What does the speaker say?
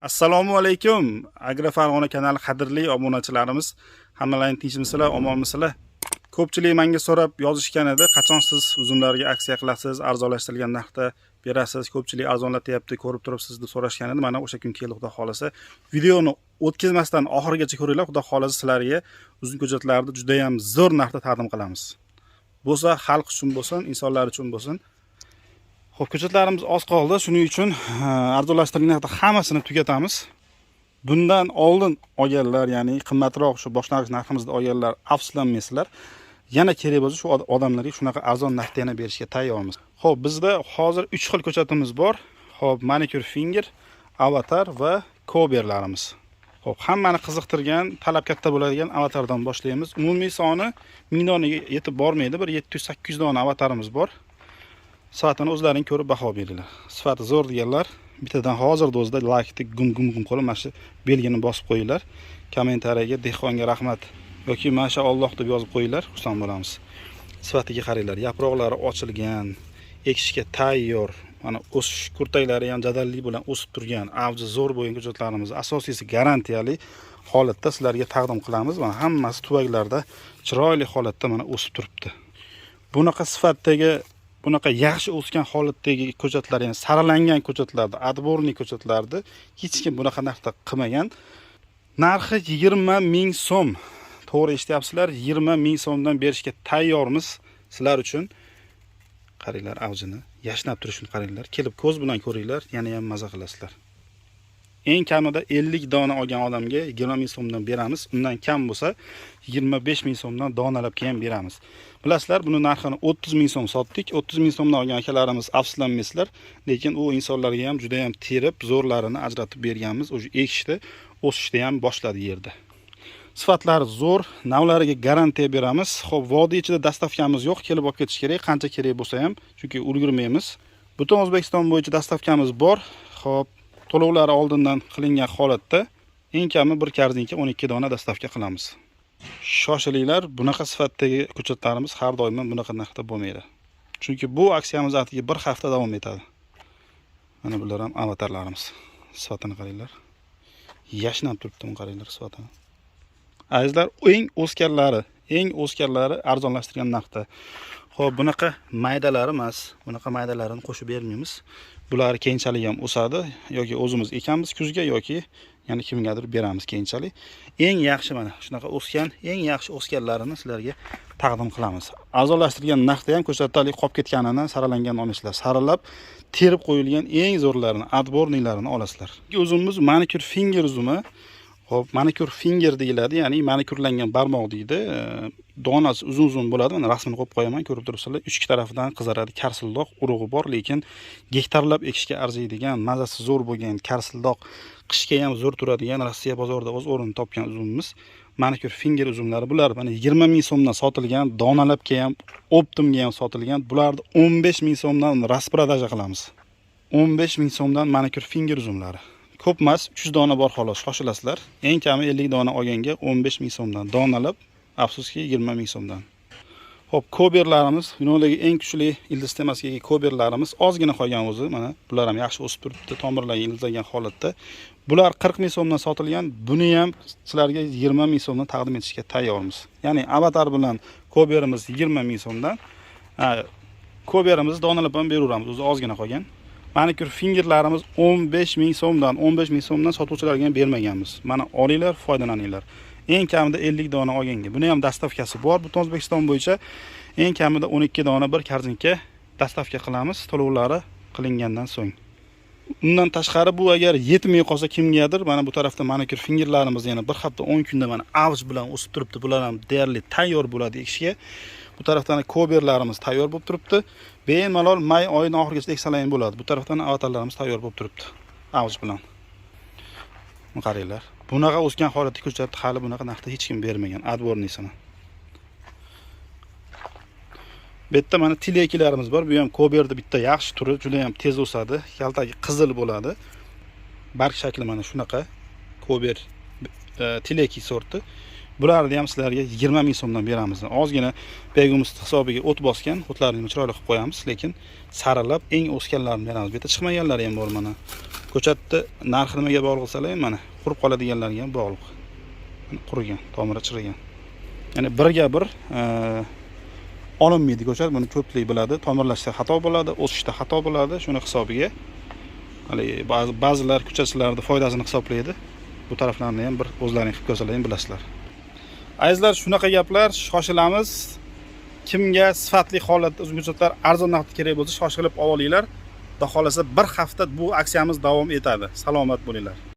Assalomu alaykum. Agrofarg'ona kanali qadrli obunachilarimiz, hammalaring tinchmisizlar, omonmisizlar? Ko'pchilik menga so'rab yozishgan edi, qachon siz uzumlarga aksiya qilasiz, arzonlashtirilgan narxda berasiz? Ko'pchilik arzonlatyapti, ko'rib turibsiz deb so'rashgan edi. Mana o'sha kun keldi, xudo xolasa. Videoni o'tkazmasdan oxirigacha ko'ringlar, xudo xolasa sizlarga uzum ko'chatlarini juda ham zo'r narxda taqdim qilamiz. Bo'lsa xalq uchun bo'lsin, insonlar uchun bo'lsin. Xo'p, ko'chatlarimiz oz qoldi. Shuning uchun arzonlashtirilgan narxda hammasini tugatamiz. Bundan oldin olganlar, ya'ni qimmatroq shu boshlang'ich narximizda olganlar, afsuslanmaysizlar. Yana kerak bo'lsa shu odamlarga shunaqa arzon narxda yana berishga tayyormiz. Xo'p, bizda hozir 3 xil ko'chatimiz bor. Xo'p, manicure finger, avatar va koberlarimiz. Xo'p, hammani qiziqtirgan, talab katta bo'ladigan avatardan boshlaymiz. Umumiy soni 1000 donaga yetib bormaydi. Bir 700-800 dona avatarimiz bor. Sifatini o'zlaring ko'rib baho beringlar. Sifati zo'r deganlar bittadan hozir o'zida like gum qilib mana shu belgini bosib qo'yinglar. Kommentariyaga dehqonga rahmat yoki mashalloh deb yozib qo'yinglar, xursand bo'lamiz. Sifatiga qaranglar, yaproqlari ochilgan, ekishga tayyor. Mana o'sish kurtaklari ham jadallik bilan o'sib turgan, avji zo'r bo'lgan ko'chatlarimiz asosiysi garantiyali holatda sizlarga taqdim qilamiz. Mana hammasi tuvaklarda chiroyli holatda mana o'sib turibdi. Bunaqa sifatdagi bunaqa yaxshi o'sgan holatdagi ko'chatlar, ya'ni saralangan ko'chatlarda, adborniy ko'chatlarda hech kim bunaqa narxda qilmagan. Narxi 20 ming so'm. To'g'ri eshityapsizlar, 20 ming so'mdan berishga tayyormiz sizlar uchun. Qaranglar, avjini yashnab turishini qaranglar. Kelib ko'z bilan ko'ringlar, yana ham maza qilasizlar. Eng kamida 50 dona olgan odamga 20 ming so'mdan beramiz. Undan kam bo'lsa 25 ming so'mdan donalab ham beramiz. Bilasizlar, buni narxini 30 ming so'm sotdik. 30 ming so'mdan olgan akalarimiz afsuslanmaysizlar, lekin u insonlarga ham juda ham terib, zo'rlarini ajratib berganmiz. O'sha ekishda, o'sishda ham boshladi yerda. Sifatlari zo'r, navlariga garantiya beramiz. Xo'p, vodiy ichida dastavkamiz yo'q, kelib olib ketish kerak, qancha kerak bo'lsa ham, chunki ulgurmaymiz. Butun O'zbekiston bo'yicha dastavkamiz bor. Xo'p, to'lovlari oldindan qilingan holatda eng kami bir korzinka 12 dona dastavka qilamiz. Shoshilinglar, bunaqa sifatdagi ko'chatlarimiz har doim bunaqa narxda bo'lmaydi. Chunki bu aksiyamiz atigi bir hafta davom etadi. Mana bular ham avatarlarimiz. Sifatini qaranglar. Yashnab turibdi, qaranglar sifatini. Azizlar, eng o'sganlari arzonlashtirgan narxda. Xo'p, bunaqa maydalari emas, bunaqa maydalarini qo'shib bermaymiz. Bular keyinchalik ham o'sadi, yoki o'zimiz ekamiz kuzga yoki yana kimgadir beramiz keyinchalik. Eng yaxshi mana shunaqa o'sgan, eng yaxshi o'sganlarini sizlarga taqdim qilamiz. Arzonlashtirgan narxda ham ko'rsatalik qolib ketganini saralangan olmaysizlar. Saralab, terib qo'yilgan eng zo'rlarini, adborniylarini olasizlar. Uzumimiz manicure finger uzumi. Xo'p, manicure finger deyiladi, ya'ni manikurlangan barmoq deydi. Donasi uzun bo'ladi. Mana rasmini qo'yib qo'yaman, ko'rib turibsizlar. Uch tarafdan qizaradi, karsildoq urug'i bor, lekin gektarlab ekishga arziydigan, mazasi zo'r bo'lgan, karsildoq, qishga ham zo'r turadigan, Rossiya bozorida o'z o'rnini topgan uzumimiz. Manicure finger uzumlari bular mana 20 ming so'mdan sotilgan, donalabga ham, optimga ham sotilgan. Bularni 15 ming so'mdan rasprodaja qilamiz. 15 ming so'mdan manicure finger uzumlari. Ko'p emas, 300 dona bor xolos, shoshilasizlar. Eng kami 50 dona olganga 15 ming so'mdan, donalab, afsuski 20 ming so'mdan. Xo'p, koberlarimiz, dunyodagi eng kuchli ildiz temasidagi koberlarimiz ozgina qolgan o'zi, mana bular ham yaxshi o'sib turibdi, tomirlarga ildizlagan holatda. Bular 40 ming so'mdan sotilgan, buni ham sizlarga 20 ming so'mdan taqdim etishga tayyormiz. Ya'ni avatar bilan koberimiz 20 ming so'mdan, koberimizni donalab ham beraveramiz, o'zi ozgina qolgan. Manicure fingerlarimiz 15 ming so'mdan sotuvchilarga ham bermaganmiz. Mana olinglar, foydalaninglar. Eng kamida 50 dona olganga. Buni ham dastavkasi bor. Butun O'zbekiston bo'yicha eng kamida 12 dona bir korzinka dastavka qilamiz, to'lovlari qilingandan so'ng. Undan tashqari bu agar yetmay qolsa kimgadir, mana bu tarafda manicure fingerlarimiz yana bir hafta 10 kunda mana avj bilan o'sib turibdi. Bular ham deyarli tayyor bo'ladi ekishga. Bu tarafdan koberlarimiz tayyor bo'lib turibdi. Bemalol may oyining oxirigacha eksalayin bo'ladi. Bu tarafdan avatarlarimiz tayyor bo'lib turibdi. Avj bilan. Qaranglar. Bunaqa o'sgan holatda ko'rsatdi, hali bunaqa narxda hech kim bermagan adbornisini. Bu yerda mana tilekilarimiz bor. Bu ham koberda bitta yaxshi turi, juda ham tez o'sadi. Kaltagi qizil bo'ladi. Barg shakli mana shunaqa. Kober tileki sorti. Bularni ham sizlarga 20 ming so'mdan beramiz. Ozgina begimiz hisobiga o't bosgan, o'tlarini chiroyli qilib qo'yamiz, lekin sarilab eng o'sganlarini beramiz. Bu yerda chiqmaganlari ham bor mana. Ko'chatni narxi nimaga bog'liq desalar ham mana qurib qoladiganlarga ham bog'liq. Mana qurigan, tomiri chirigan. Ya'ni birga bir olinmaydi ko'chat, buni ko'pchilik biladi. Tomirlashda xato bo'ladi, o'sishda xato bo'ladi. Shuni hisobiga hali ba'zilar ko'chatchilarning foydasini hisoblaydi. Bu taraflarni ham bir o'zlaring qilib ko'rsalar ham bilasizlar. Azizlar, shunaqa gaplar, shoshilamiz. Kimga sifatli holatda uzunko'chatlar arzon narxda kerak bo'lsa, shoshilib olinglar. Xudo xolasa bir hafta bu aksiyamiz davom etadi. Salomat bo'linglar.